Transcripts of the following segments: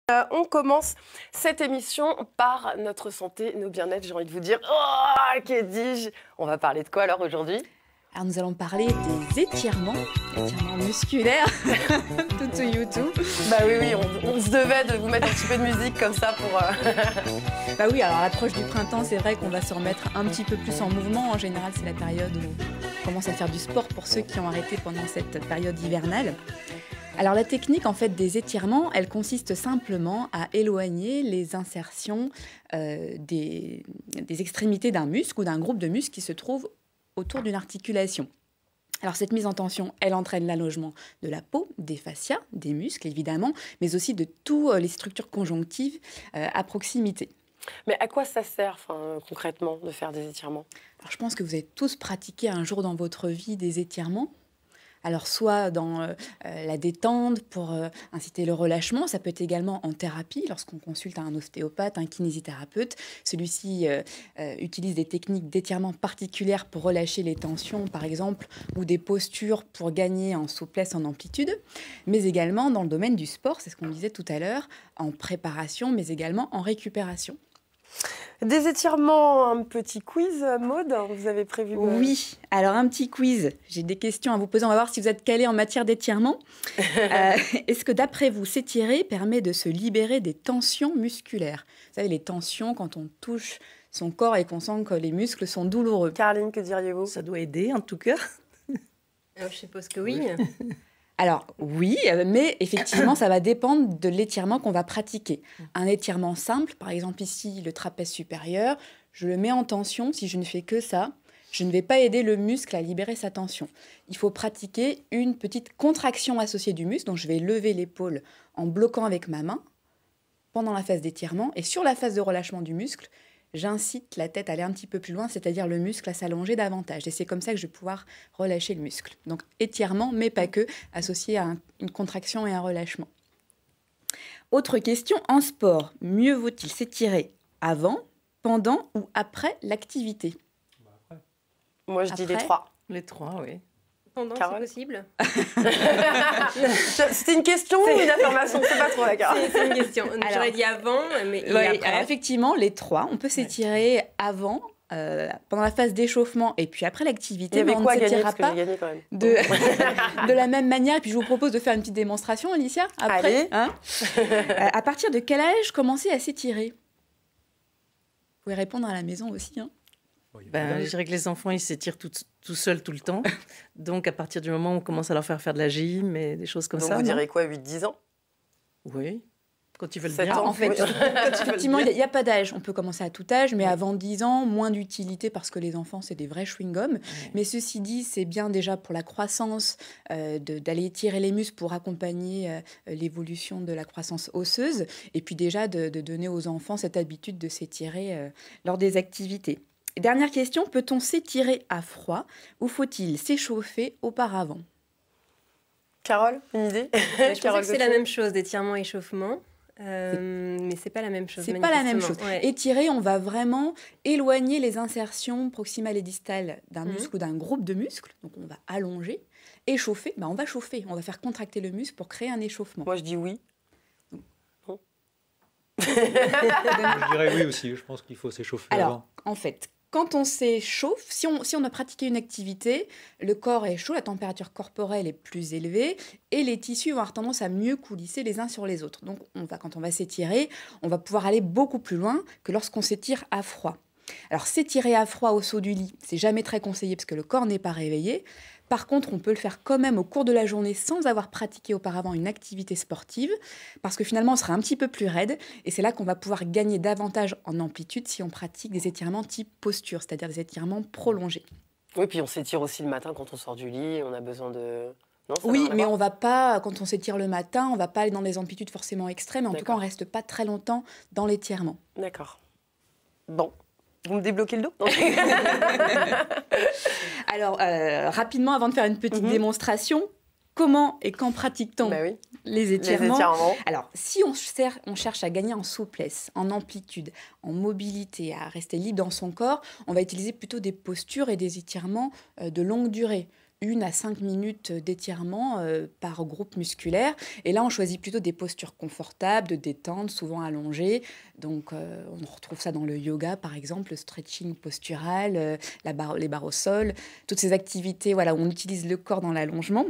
On commence cette émission par notre santé, nos bien-être. J'ai envie de vous dire, oh, que dis-je? On va parler de quoi alors aujourd'hui? Alors nous allons parler des étirements musculaires, tout sur YouTube. Bah oui, on se devait de vous mettre un petit peu de musique comme ça pour... Bah oui, alors à l'approche du printemps, c'est vrai qu'on va se remettre un petit peu plus en mouvement. En général, c'est la période où on commence à faire du sport pour ceux qui ont arrêté pendant cette période hivernale. Alors la technique en fait des étirements, elle consiste simplement à éloigner les insertions des extrémités d'un muscle ou d'un groupe de muscles qui se trouve autour d'une articulation. Alors cette mise en tension, elle entraîne l'allongement de la peau, des fascias, des muscles évidemment, mais aussi de toutes les structures conjonctives à proximité. Mais à quoi ça sert concrètement de faire des étirements? Alors je pense que vous avez tous pratiqué un jour dans votre vie des étirements. Alors soit dans la détente pour inciter le relâchement, ça peut être également en thérapie lorsqu'on consulte un ostéopathe, un kinésithérapeute. Celui-ci utilise des techniques d'étirement particulières pour relâcher les tensions par exemple ou des postures pour gagner en souplesse, en amplitude. Mais également dans le domaine du sport, c'est ce qu'on disait tout à l'heure, en préparation mais également en récupération. Des étirements, un petit quiz, Maud, vous avez prévu? Oui, alors un petit quiz. J'ai des questions à vous poser. On va voir si vous êtes calé en matière d'étirement. Est-ce que d'après vous, s'étirer permet de se libérer des tensions musculaires? Vous savez, les tensions quand on touche son corps et qu'on sent que les muscles sont douloureux. Caroline, que diriez-vous? Ça doit aider en tout cas. Je suppose que oui. Alors oui, mais effectivement, ça va dépendre de l'étirement qu'on va pratiquer. Un étirement simple, par exemple ici, le trapèze supérieur, je le mets en tension. Si je ne fais que ça, je ne vais pas aider le muscle à libérer sa tension. Il faut pratiquer une petite contraction associée du muscle, donc je vais lever l'épaule en bloquant avec ma main pendant la phase d'étirement. Et sur la phase de relâchement du muscle, j'incite la tête à aller un petit peu plus loin, c'est-à-dire le muscle à s'allonger davantage. Et c'est comme ça que je vais pouvoir relâcher le muscle. Donc étirement, mais pas que, associé à une contraction et un relâchement. Autre question, en sport, mieux vaut-il s'étirer avant, pendant ou après l'activité? Moi, je dis les trois. Les trois, oui. Pendant, c'est possible? C'était une question ou une affirmation? C'est pas trop d'accord. C'est une question. J'aurais dit avant, mais oui, alors, effectivement, les trois. On peut s'étirer avant, pendant la phase d'échauffement et puis après l'activité. Il y avait quoi à gagner? Parce que j'ai gagné quand même. De la même manière. Et puis je vous propose de faire une petite démonstration, Alicia. Après, allez. À partir de quel âge commencer à s'étirer? Vous pouvez répondre à la maison aussi. Je dirais que les enfants, ils s'étirent tout seuls tout le temps. Donc, à partir du moment où on commence à leur faire de la gym et des choses comme ça. Donc, vous direz quoi, 8-10 ans? Oui, quand ils veulent 7 bien. ans, en fait, effectivement, il n'y a pas d'âge. On peut commencer à tout âge, mais avant 10 ans, moins d'utilité parce que les enfants, c'est des vrais chewing-gums. Mais ceci dit, c'est bien déjà pour la croissance d'aller étirer les muscles pour accompagner l'évolution de la croissance osseuse. Et puis déjà, de donner aux enfants cette habitude de s'étirer lors des activités. Dernière question, peut-on s'étirer à froid ou faut-il s'échauffer auparavant? Carole, une idée? Je pense que c'est la même chose, d'étirement, échauffement. Mais c'est pas la même chose. C'est pas la même chose. Ouais. Étirer, on va vraiment éloigner les insertions proximales et distales d'un muscle ou d'un groupe de muscles. Donc on va allonger. Échauffer, on va chauffer. On va faire contracter le muscle pour créer un échauffement. Moi je dis oui. Non. Je dirais oui aussi. Je pense qu'il faut s'échauffer avant. Alors, en fait, quand on s'échauffe, si on a pratiqué une activité, le corps est chaud, la température corporelle est plus élevée et les tissus vont avoir tendance à mieux coulisser les uns sur les autres. Donc, quand on va s'étirer, on va pouvoir aller beaucoup plus loin que lorsqu'on s'étire à froid. Alors, s'étirer à froid au saut du lit, c'est jamais très conseillé parce que le corps n'est pas réveillé. Par contre, on peut le faire quand même au cours de la journée sans avoir pratiqué auparavant une activité sportive, parce que finalement, on sera un petit peu plus raide, et c'est là qu'on va pouvoir gagner davantage en amplitude si on pratique des étirements type posture, c'est-à-dire des étirements prolongés. Oui, puis on s'étire aussi le matin quand on sort du lit, on a besoin de... Non, oui, mais on va pas, quand on s'étire le matin, on va pas aller dans des amplitudes forcément extrêmes, en tout cas, on reste pas très longtemps dans l'étirement. D'accord. Bon. Vous me débloquez le dos? Alors, rapidement, avant de faire une petite démonstration, comment et quand pratique-t-on les étirements? Alors, si on cherche à gagner en souplesse, en amplitude, en mobilité, à rester libre dans son corps, on va utiliser plutôt des postures et des étirements de longue durée. 1 à 5 minutes d'étirement par groupe musculaire. Et là, on choisit plutôt des postures confortables, de détente, souvent allongées. Donc, on retrouve ça dans le yoga, par exemple, le stretching postural, les barres au sol, toutes ces activités où on utilise le corps dans l'allongement.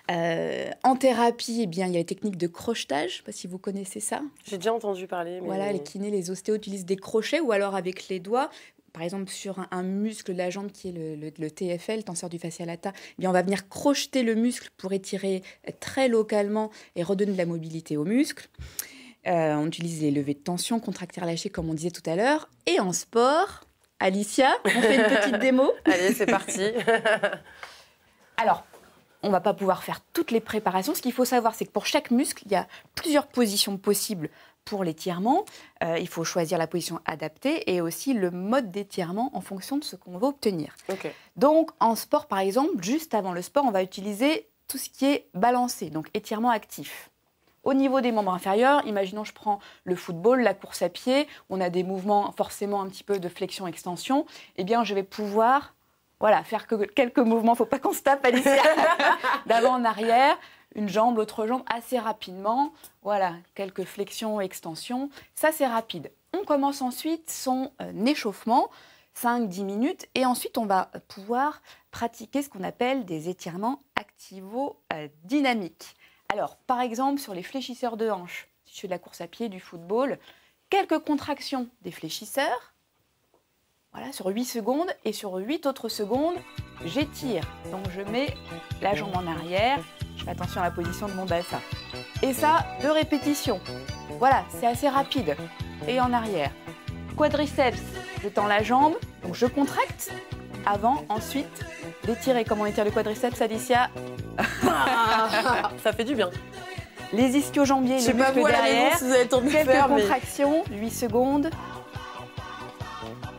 En thérapie, eh bien, il y a les techniques de crochetage. Je ne sais pas si vous connaissez ça. J'ai déjà entendu parler. Mais... Voilà, les kinés, les ostéos utilisent des crochets ou alors avec les doigts. Par exemple, sur un muscle de la jambe qui est le TFL, tenseur du fascia lata, eh bien, on va venir crocheter le muscle pour étirer très localement et redonner de la mobilité au muscle. On utilise les levées de tension, contracter relâcher, comme on disait tout à l'heure. Et en sport, Alicia, on fait une petite démo. Allez, c'est parti. Alors, on ne va pas pouvoir faire toutes les préparations. Ce qu'il faut savoir, c'est que pour chaque muscle, il y a plusieurs positions possibles pour l'étirement. Il faut choisir la position adaptée et aussi le mode d'étirement en fonction de ce qu'on va obtenir. Okay. Donc, en sport, par exemple, juste avant le sport, on va utiliser tout ce qui est balancé, donc étirement actif. Au niveau des membres inférieurs, imaginons je prends le football, la course à pied, on a des mouvements forcément un petit peu de flexion-extension, eh bien je vais pouvoir faire quelques mouvements, il ne faut pas qu'on se tape, Alicia, d'avant en arrière, une jambe, l'autre jambe, assez rapidement, quelques flexions, extensions, ça c'est rapide. On commence ensuite son échauffement, 5-10 minutes, et ensuite on va pouvoir pratiquer ce qu'on appelle des étirements activo-dynamiques. Alors, par exemple, sur les fléchisseurs de hanches, si je fais de la course à pied, du football, quelques contractions des fléchisseurs, sur 8 secondes, et sur 8 autres secondes, j'étire. Donc, je mets la jambe en arrière, je fais attention à la position de mon bassin. Et ça, 2 répétitions. C'est assez rapide. Et en arrière. Quadriceps, je tends la jambe, donc je contracte avant, ensuite, d'étirer. Comment on étire le quadriceps, Alicia? Ça fait du bien. Les ischio-jambiers, le muscle derrière, si vous avez tourné quelques contractions, 8 secondes,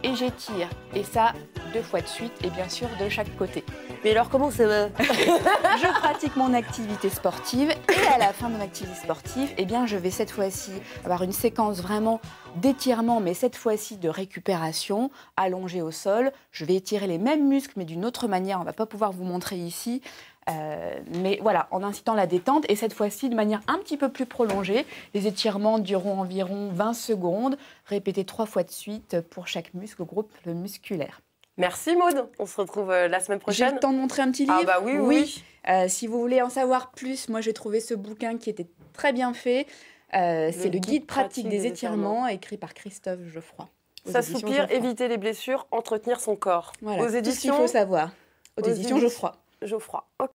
et j'étire. Et ça, 2 fois de suite, et bien sûr de chaque côté. Mais alors, comment ça va? Je pratique mon activité sportive, et à la fin de mon activité sportive, eh bien, je vais cette fois-ci avoir une séquence vraiment d'étirement, mais cette fois-ci de récupération, allongée au sol. Je vais étirer les mêmes muscles, mais d'une autre manière. On ne va pas pouvoir vous montrer ici. Mais en incitant la détente, et cette fois-ci de manière un petit peu plus prolongée. Les étirements dureront environ 20 secondes, répétés 3 fois de suite pour chaque muscle, groupe musculaire. Merci Maud, on se retrouve la semaine prochaine. J'ai le temps de montrer un petit livre? Ah bah oui. Si vous voulez en savoir plus, moi j'ai trouvé ce bouquin qui était très bien fait. C'est le guide pratique des étirements, écrit par Christophe Geoffroy. Ça soupire, éviter les blessures, entretenir son corps. Voilà, aux éditions, tout ce qu'il faut savoir. Aux éditions Geoffroy. Geoffroy.